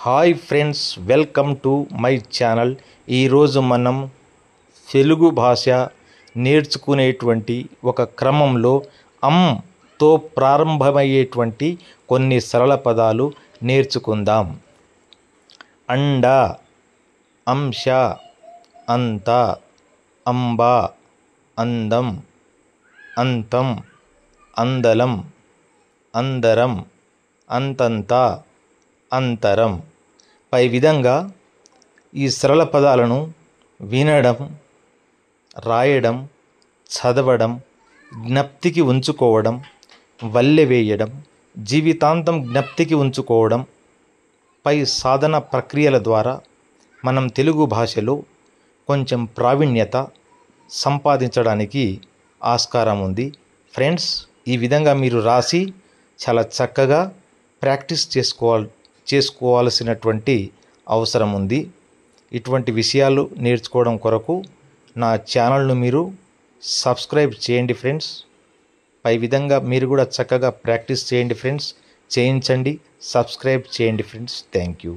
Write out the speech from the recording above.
Hi friends, welcome to my channel. ఈరోజు మనం తెలుగు భాష నేర్చుకునేటువంటి ఒక క్రమంలో తో ప్రారంభమయ్యేటువంటి కొన్ని సరళ పదాలు నేర్చుకుందాం. అండ, అంశ, అంత, అంబ, అందం, అంతం, అందలం, అందరం, అంతంత, అంతరం. పై విధంగా ఈ సరళ పదాలను వినడం, రాయడం, చదవడం, జ్ఞప్తికి ఉంచుకోవడం, వల్లె వేయడం, జీవితాంతం జ్ఞప్తికి ఉంచుకోవడం పై సాధన ప్రక్రియల ద్వారా మనం తెలుగు భాషలో కొంచెం ప్రావీణ్యత సంపాదించడానికి ఆస్కారం ఉంది. ఫ్రెండ్స్, ఈ విధంగా మీరు రాసి చాలా చక్కగా ప్రాక్టీస్ చేసుకోవాల్సినటువంటి అవసరం ఉంది. ఇటువంటి విషయాలు నేర్చుకోవడం కొరకు నా ఛానల్ను మీరు సబ్స్క్రైబ్ చేయండి ఫ్రెండ్స్. పై విధంగా మీరు కూడా చక్కగా ప్రాక్టీస్ చేయండి ఫ్రెండ్స్. చేయించండి, సబ్స్క్రైబ్ చేయండి ఫ్రెండ్స్. Thank you.